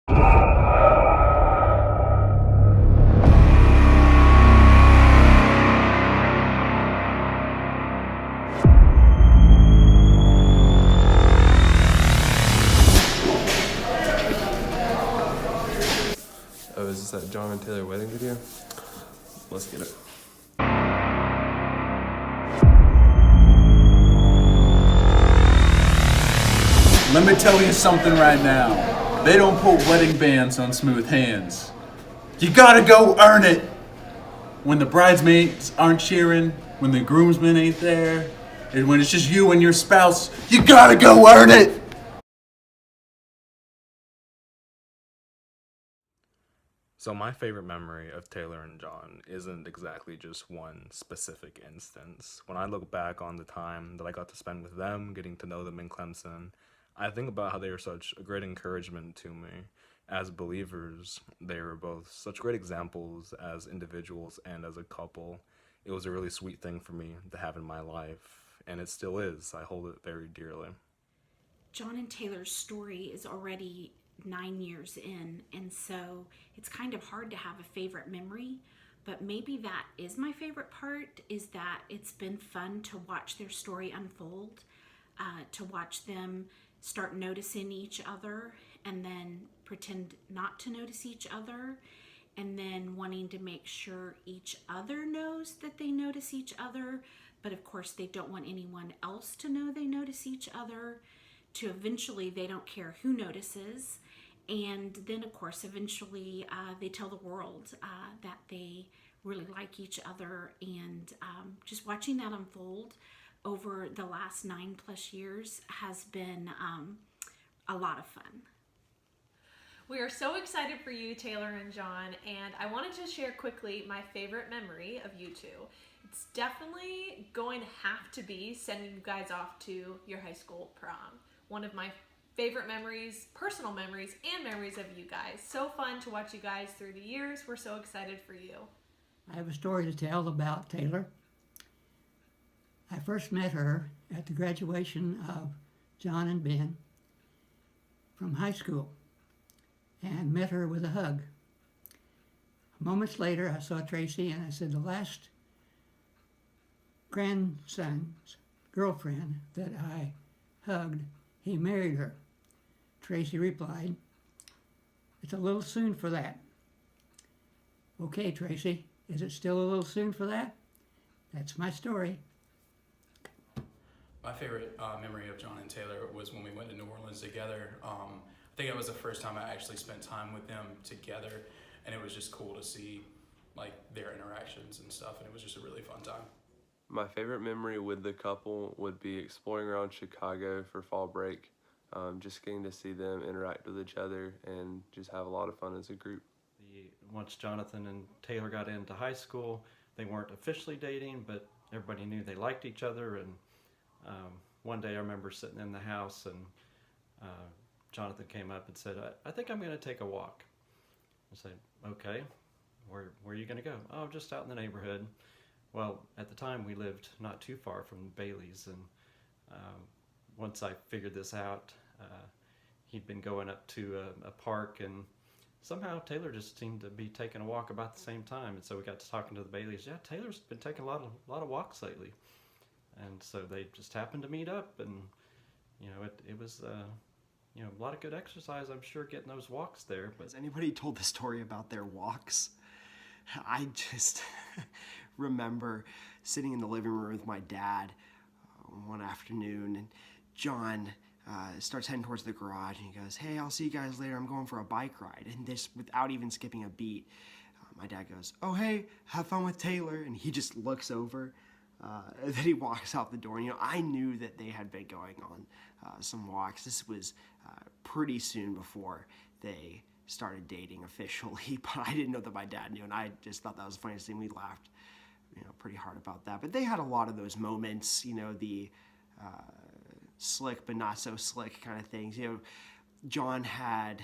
Oh, is this that John and Taylor wedding video? Let's get it. Let me tell you something right now. They don't put wedding bands on smooth hands. You gotta go earn it. When the bridesmaids aren't cheering, when the groomsmen ain't there, and when it's just you and your spouse, you gotta go earn it. So my favorite memory of Taylor and John isn't exactly just one specific instance. When I look back on the time that I got to spend with them, getting to know them in Clemson, I think about how they were such a great encouragement to me. As believers, they were both such great examples as individuals and as a couple. It was a really sweet thing for me to have in my life, and it still is. I hold it very dearly. John and Taylor's story is already 9 years in, and so it's kind of hard to have a favorite memory, but maybe that is my favorite part, is that it's been fun to watch their story unfold, to watch them start noticing each other and then pretend not to notice each other, and then wanting to make sure each other knows that they notice each other, but of course they don't want anyone else to know they notice each other, to eventually they don't care who notices, and then of course eventually they tell the world that they really like each other, and just watching that unfold over the last 9+ years has been a lot of fun. We are so excited for you, Taylor and John, and I wanted to share quickly my favorite memory of you two. It's definitely going to have to be sending you guys off to your high school prom. One of my favorite memories, personal memories, and memories of you guys. So fun to watch you guys through the years. We're so excited for you. I have a story to tell about Taylor. I first met her at the graduation of John and Ben from high school and met her with a hug. Moments later, I saw Tracy and I said, the last grandson's girlfriend that I hugged, he married her. Tracy replied, it's a little soon for that. Okay, Tracy, is it still a little soon for that? That's my story. My favorite memory of John and Taylor was when we went to New Orleans together. I think it was the first time I actually spent time with them together, and it was just cool to see like their interactions and stuff, and it was just a really fun time. My favorite memory with the couple would be exploring around Chicago for fall break. Just getting to see them interact with each other and just have a lot of fun as a group. Once Jonathan and Taylor got into high school, they weren't officially dating, but everybody knew they liked each other. And one day I remember sitting in the house and Jonathan came up and said, I think I'm going to take a walk. I said, okay, where are you going to go? Oh, just out in the neighborhood. Well, at the time we lived not too far from Bailey's, and once I figured this out, he'd been going up to a park, and somehow Taylor just seemed to be taking a walk about the same time, and so we got to talking to the Baileys. Yeah, Taylor's been taking a lot of walks lately, and so they just happened to meet up, and it was a lot of good exercise, I'm sure, getting those walks there. But has anybody told the story about their walks? I just remember sitting in the living room with my dad one afternoon, and John starts heading towards the garage, and he goes, hey, I'll see you guys later, I'm going for a bike ride. And this, without even skipping a beat, my dad goes, oh, hey, have fun with Taylor. And he just looks over, and then he walks out the door. And, I knew that they had been going on some walks. This was pretty soon before they started dating officially, but I didn't know that my dad knew, and I just thought that was the funniest thing. We laughed, pretty hard about that. But they had a lot of those moments, the slick but not so slick kind of things. John had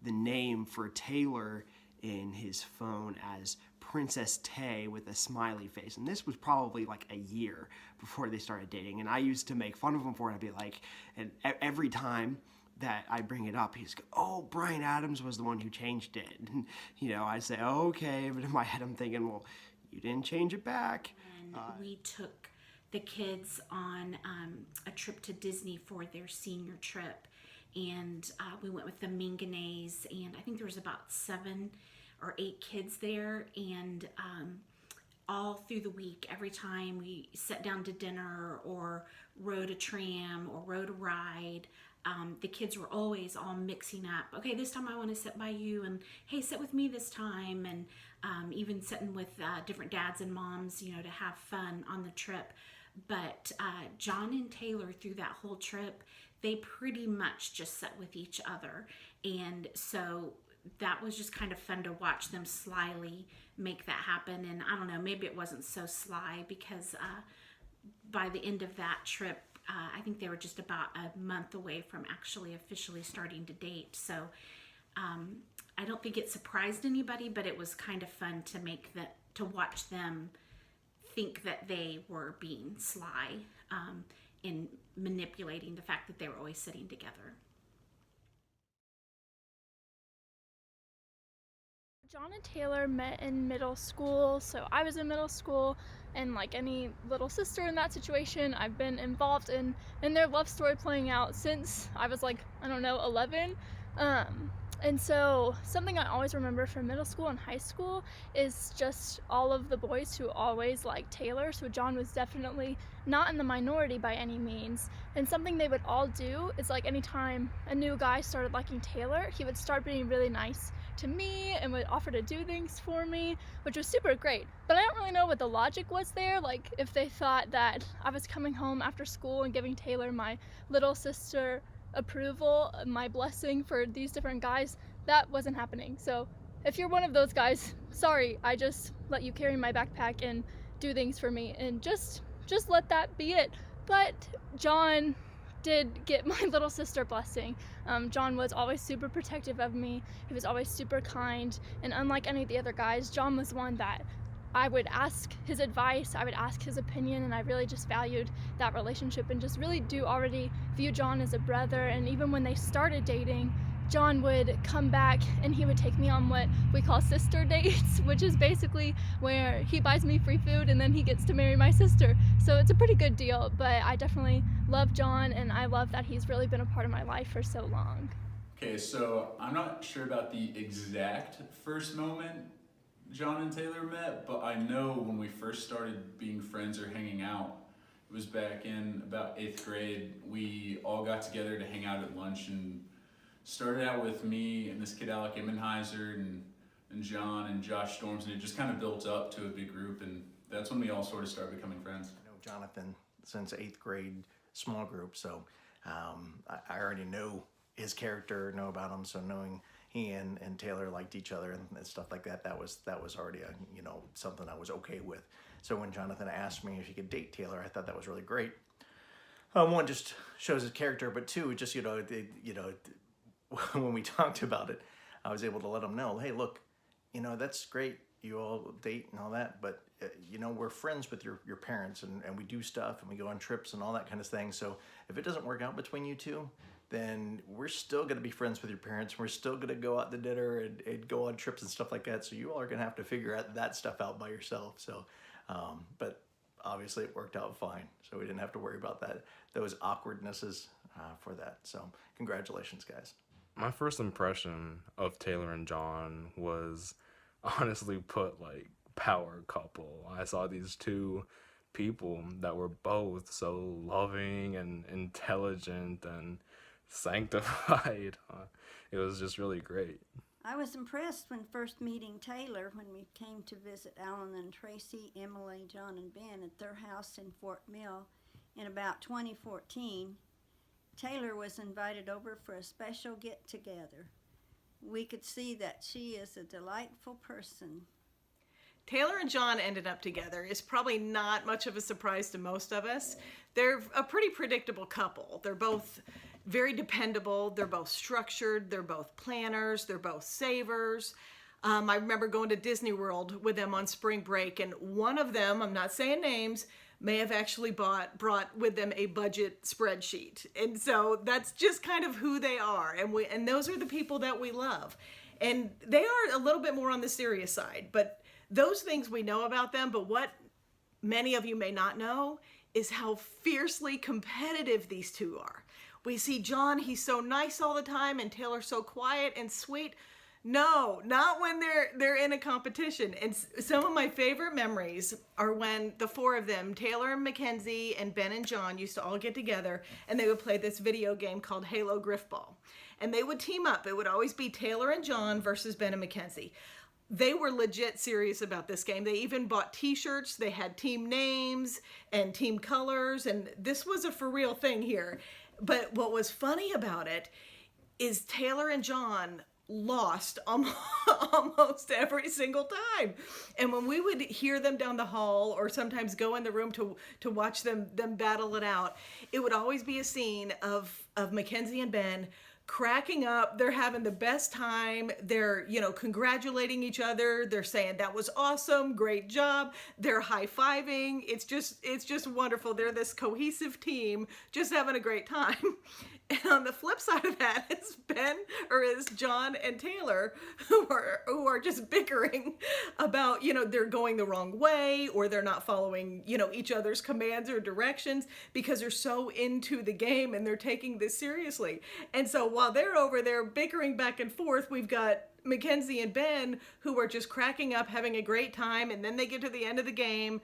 the name for Taylor in his phone as Princess Tay with a smiley face, and this was probably like a year before they started dating, and I used to make fun of him for it. I'd be like, and every time that I bring it up, he's go, oh, Brian Adams was the one who changed it. And, I say, oh, okay, but in my head I'm thinking, well, you didn't change it back. And we took the kids on a trip to Disney for their senior trip, and we went with the Mingonays, and I think there was about 7 or 8 kids there, and all through the week, every time we sat down to dinner or rode a tram or rode a ride, the kids were always all mixing up. Okay, this time I want to sit by you, and hey, sit with me this time, and even sitting with different dads and moms, to have fun on the trip. But John and Taylor, through that whole trip, they pretty much just sat with each other, and so that was just kind of fun to watch them slyly make that happen. And I don't know, maybe it wasn't so sly, because by the end of that trip, I think they were just about a month away from actually officially starting to date. So I don't think it surprised anybody, but it was kind of fun to watch them think that they were being sly in manipulating the fact that they were always sitting together. John and Taylor met in middle school, so I was in middle school, and like any little sister in that situation, I've been involved in their love story playing out since I was like, I don't know, 11. And so something I always remember from middle school and high school is just all of the boys who always liked Taylor, so John was definitely not in the minority by any means. And something they would all do is, like, anytime a new guy started liking Taylor, he would start being really nice to me and would offer to do things for me, which was super great. But I don't really know what the logic was there, like if they thought that I was coming home after school and giving Taylor my little sister approval, my blessing for these different guys. That wasn't happening. So if you're one of those guys, sorry, I just let you carry my backpack and do things for me, and just let that be it. But John did get my little sister blessing. John was always super protective of me. He was always super kind, and unlike any of the other guys, John was one that I would ask his advice, I would ask his opinion, and I really just valued that relationship and just really do already view John as a brother. And even when they started dating, John would come back and he would take me on what we call sister dates, which is basically where he buys me free food and then he gets to marry my sister. So it's a pretty good deal, but I definitely love John, and I love that he's really been a part of my life for so long. Okay, so I'm not sure about the exact first moment John and Taylor met, but I know when we first started being friends or hanging out, it was back in about 8th grade. We all got together to hang out at lunch, and started out with me and this kid Alec Immenheiser and John and Josh Storms, and it just kind of built up to a big group, and that's when we all sort of started becoming friends. I know Jonathan since 8th grade, small group, so I already know his character, know about him, so knowing he and Taylor liked each other and stuff like that, that was already something I was okay with. So when Jonathan asked me if he could date Taylor, I thought that was really great. One, just shows his character, but two, just when we talked about it, I was able to let him know, hey, look, that's great, you all date and all that, but we're friends with your parents, and we do stuff and we go on trips and all that kind of thing. So if it doesn't work out between you two, then we're still going to be friends with your parents. We're still going to go out to dinner and go on trips and stuff like that. So you all are going to have to figure out that stuff out by yourself. So, but obviously it worked out fine. So we didn't have to worry about those awkwardnesses for that. So congratulations, guys. My first impression of Taylor and John was honestly put like power couple. I saw these two people that were both so loving and intelligent and sanctified. It was just really great. I was impressed when first meeting Taylor when we came to visit Alan and Tracy, Emily, John, and Ben at their house in Fort Mill in about 2014. Taylor was invited over for a special get-together. We could see that she is a delightful person. Taylor and John ended up together is probably not much of a surprise to most of us. They're a pretty predictable couple. They're both very dependable. They're both structured. They're both planners. They're both savers. I remember going to Disney World with them on spring break, and one of them, I'm not saying names, may have actually brought with them a budget spreadsheet. And so that's just kind of who they are. And those are the people that we love. And they are a little bit more on the serious side, but those things we know about them. But what many of you may not know is how fiercely competitive these two are. We see John, he's so nice all the time, and Taylor so quiet and sweet. No, not when they're in a competition. And some of my favorite memories are when the four of them, Taylor and Mackenzie and Ben and John, used to all get together and they would play this video game called Halo Griffball. And they would team up. It would always be Taylor and John versus Ben and Mackenzie. They were legit serious about this game. They even bought t-shirts. They had team names and team colors. And this was a for real thing here. But what was funny about it is Taylor and John lost almost every single time. And when we would hear them down the hall or sometimes go in the room to watch them battle it out, it would always be a scene of Mackenzie and Ben cracking up. They're having the best time. They're, congratulating each other. They're saying that was awesome, great job. They're high-fiving. It's just wonderful. They're this cohesive team just having a great time. And on the flip side of that is John and Taylor who are just bickering about, they're going the wrong way or they're not following, each other's commands or directions because they're so into the game and they're taking this seriously. And so while they're over there bickering back and forth, we've got Mackenzie and Ben who are just cracking up, having a great time. And then they get to the end of the game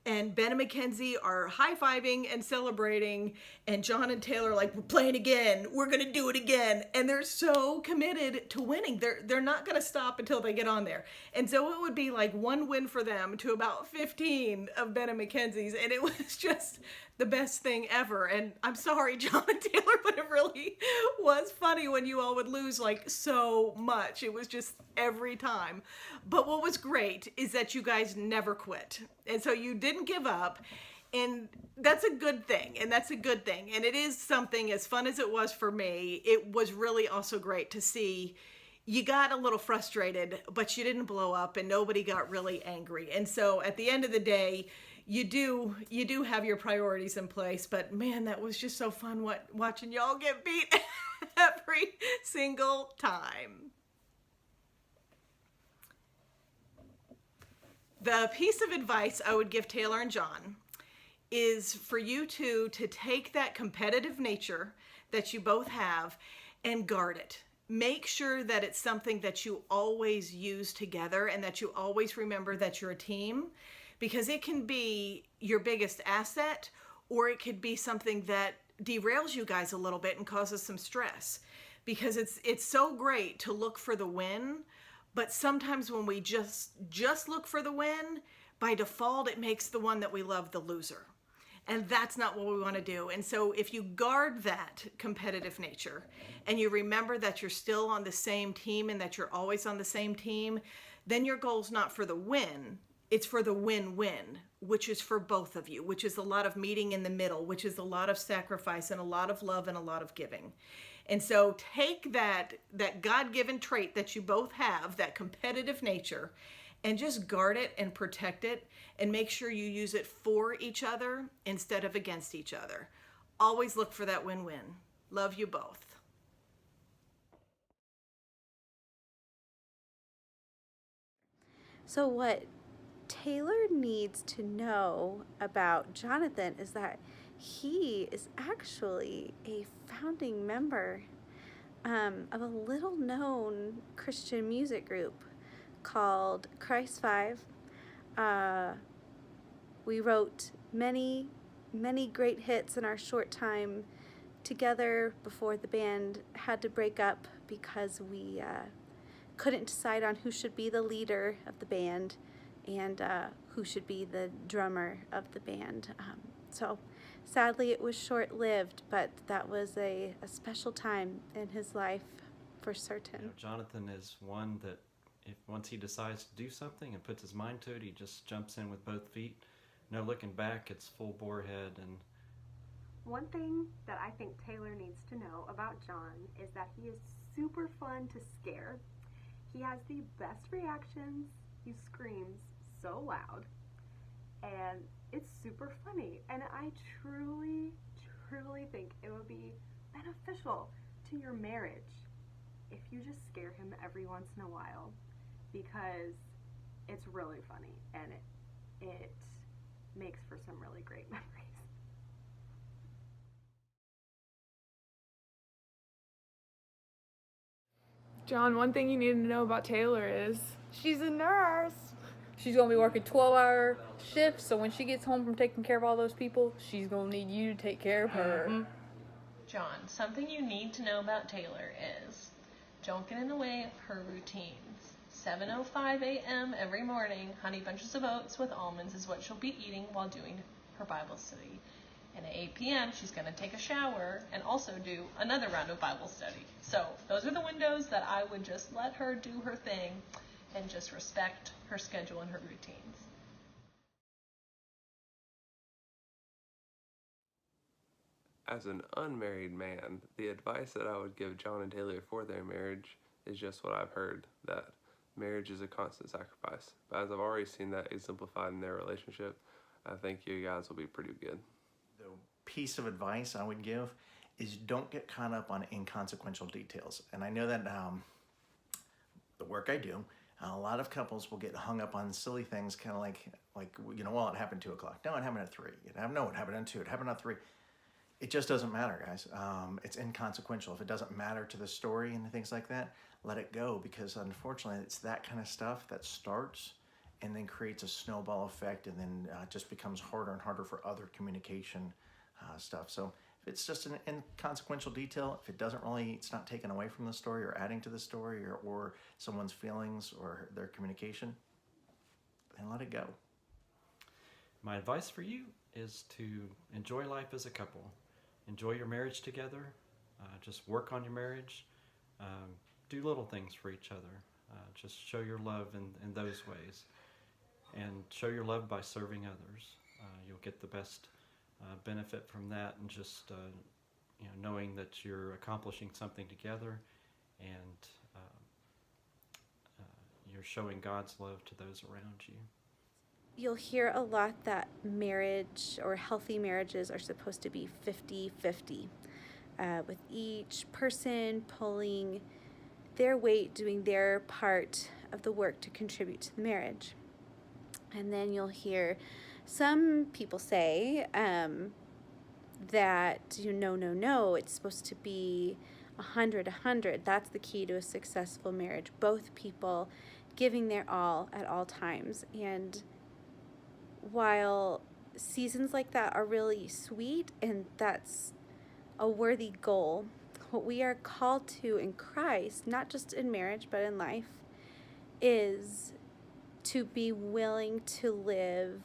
and Ben and Mackenzie are high-fiving and celebrating, and John and Taylor are like, we're playing again, we're gonna do it again. And they're so committed to winning. They're not gonna stop until they get on there. And so it would be like one win for them to about 15 of Ben and Mackenzie's, and it was just the best thing ever. And I'm sorry, John and Taylor, but it really was funny when you all would lose like so much. It was just every time. But what was great is that you guys never quit. And so you didn't give up. And that's a good thing. And that's a good thing. And it is something, as fun as it was for me, it was really also great to see you got a little frustrated, but you didn't blow up and nobody got really angry. And so at the end of the day, you do have your priorities in place, but man, that was just so fun watching y'all get beat every single time. The piece of advice I would give Taylor and John is for you two to take that competitive nature that you both have and guard it. Make sure that it's something that you always use together and that you always remember that you're a team, because it can be your biggest asset or it could be something that derails you guys a little bit and causes some stress, because it's so great to look for the win, but sometimes when we just look for the win, by default it makes the one that we love the loser. And that's not what we want to do. And so if you guard that competitive nature and you remember that you're still on the same team and that you're always on the same team, then your goal's not for the win, it's for the win-win, which is for both of you, which is a lot of meeting in the middle, which is a lot of sacrifice and a lot of love and a lot of giving. And so take that God-given trait that you both have, that competitive nature, and just guard it and protect it and make sure you use it for each other instead of against each other. Always look for that win-win. Love you both. So what Taylor needs to know about Jonathan is that he is actually a founding member of a little known Christian music group called Christ 5. We wrote many great hits in our short time together before the band had to break up because we couldn't decide on who should be the leader of the band and who should be the drummer of the band. So sadly it was short-lived, but that was a special time in his life for certain. Jonathan is one that once he decides to do something and puts his mind to it, he just jumps in with both feet. No looking back, it's full bore ahead. And one thing that I think Taylor needs to know about John is that he is super fun to scare. He has the best reactions. He screams so loud. And it's super funny, and I truly, truly think it would be beneficial to your marriage if you just scare him every once in a while, because it's really funny and it makes for some really great memories. John, one thing you need to know about Taylor is she's a nurse. she's going to be working 12-hour shifts, so when she gets home from taking care of all those people, she's going to need you to take care of her. John, something you need to know about Taylor is don't get in the way of her routines. 7:05 a.m. every morning, honey bunches of oats with almonds is what she'll be eating while doing her Bible study. And at 8 p.m., she's going to take a shower and also do another round of Bible study. So those are the windows that I would just let her do her thing and just respect her schedule and her routines. As an unmarried man, the advice that I would give John and Taylor for their marriage is just what I've heard, that marriage is a constant sacrifice. But as I've already seen that exemplified in their relationship, I think you guys will be pretty good. The piece of advice I would give is don't get caught up on inconsequential details. And I know that the work I do, a lot of couples will get hung up on silly things, kind of like, well, it happened 2 o'clock. No, it happened at 3. No, it happened at 2. It happened at 3. It just doesn't matter, guys. It's inconsequential. If it doesn't matter to the story and things like that, let it go, because unfortunately it's that kind of stuff that starts and then creates a snowball effect, and then just becomes harder and harder for other communication stuff. So if it's just an inconsequential detail, if it doesn't really, it's not taken away from the story or adding to the story or someone's feelings or their communication, then let it go. My advice for you is to enjoy life as a couple. Enjoy your marriage together. Just work on your marriage. Do little things for each other. Just show your love in those ways. And show your love by serving others. You'll get the best benefit from that, and just knowing that you're accomplishing something together, and you're showing God's love to those around you. You'll hear a lot that marriage or healthy marriages are supposed to be 50-50, with each person pulling their weight, doing their part of the work to contribute to the marriage. And then you'll hear some people say that, no, it's supposed to be 100. That's the key to a successful marriage. Both people giving their all at all times. And while seasons like that are really sweet, and that's a worthy goal, what we are called to in Christ, not just in marriage but in life, is to be willing to live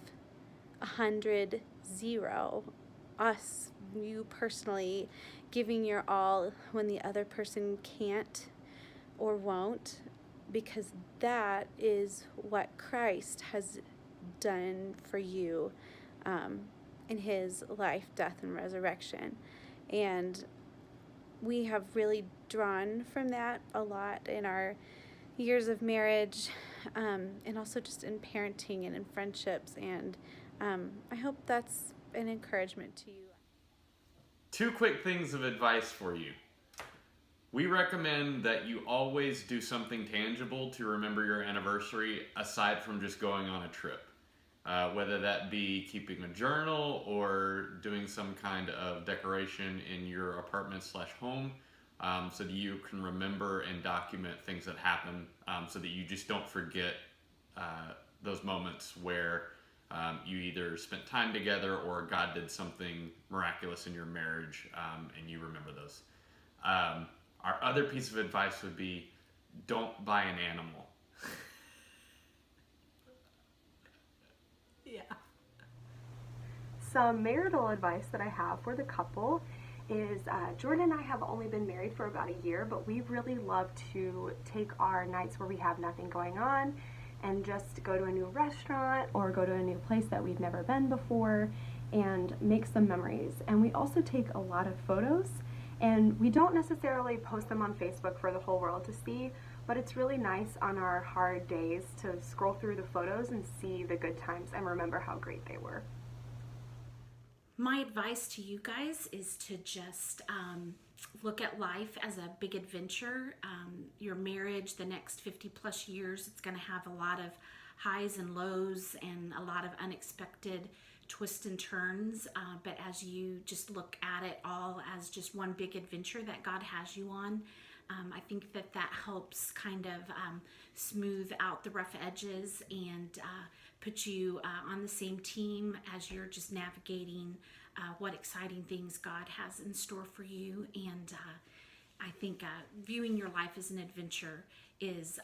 100-0. Us, you personally, giving your all when the other person can't or won't, because that is what Christ has done for you in his life, death, and resurrection. And we have really drawn from that a lot in our years of marriage, and also just in parenting and in friendships. And I hope that's an encouragement to you. 2 quick things of advice for you. We recommend that you always do something tangible to remember your anniversary aside from just going on a trip. Whether that be keeping a journal or doing some kind of decoration in your apartment/home, so that you can remember and document things that happen, so that you just don't forget those moments where you either spent time together or God did something miraculous in your marriage, and you remember those. Our other piece of advice would be, don't buy an animal. Yeah. Some marital advice that I have for the couple is Jordan and I have only been married for about a year, but we really love to take our nights where we have nothing going on and just go to a new restaurant or go to a new place that we've never been before and make some memories. And we also take a lot of photos, and we don't necessarily post them on Facebook for the whole world to see, but it's really nice on our hard days to scroll through the photos and see the good times and remember how great they were. My advice to you guys is to just look at life as a big adventure. Your marriage, the next 50 plus years, it's going to have a lot of highs and lows and a lot of unexpected twists and turns. But as you just look at it all as just one big adventure that God has you on, I think that helps kind of smooth out the rough edges and put you on the same team as you're just navigating what exciting things God has in store for you. And I think viewing your life as an adventure is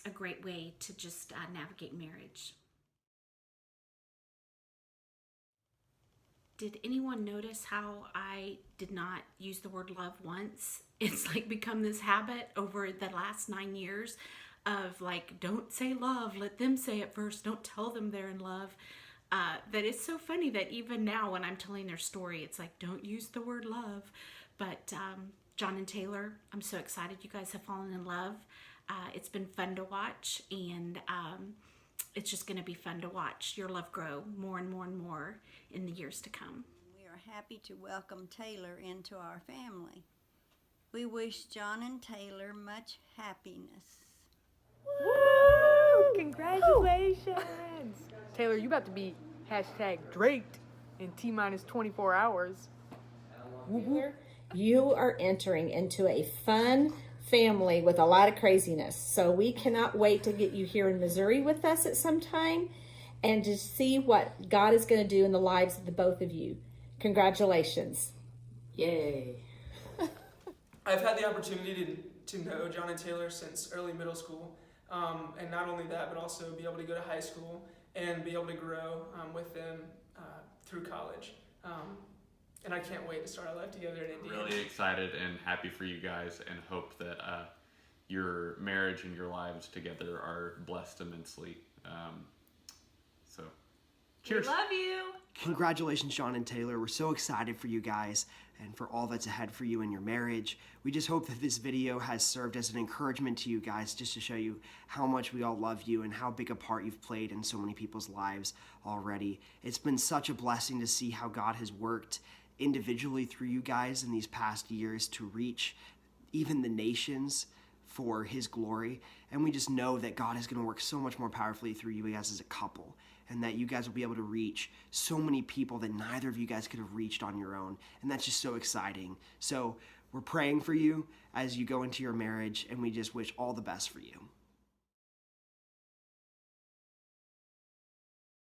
a great way to just navigate marriage. Did anyone notice how I did not use the word love once? It's like become this habit over the last 9 years of like, don't say love, let them say it first, don't tell them they're in love. That it's so funny that even now when I'm telling their story, it's like, don't use the word love. But John and Taylor, I'm so excited you guys have fallen in love. It's been fun to watch, and it's just going to be fun to watch your love grow more and more and more in the years to come. We are happy to welcome Taylor into our family. We wish John and Taylor much happiness. Woo! Congratulations! Taylor, you about to be #Draked in T-minus 24 hours. You are entering into a fun family with a lot of craziness. So we cannot wait to get you here in Missouri with us at some time and to see what God is going to do in the lives of the both of you. Congratulations. Yay. I've had the opportunity to know John and Taylor since early middle school. And not only that, but also be able to go to high school and be able to grow with them through college. And I can't wait to start our life together in Indiana. Really excited and happy for you guys, and hope that your marriage and your lives together are blessed immensely. So, cheers. We love you. Congratulations, John and Taylor. We're so excited for you guys and for all that's ahead for you in your marriage. We just hope that this video has served as an encouragement to you guys, just to show you how much we all love you and how big a part you've played in so many people's lives already. It's been such a blessing to see how God has worked individually through you guys in these past years to reach even the nations for His glory. And we just know that God is going to work so much more powerfully through you guys as a couple, and that you guys will be able to reach so many people that neither of you guys could have reached on your own. And that's just so exciting. So we're praying for you as you go into your marriage, and we just wish all the best for you.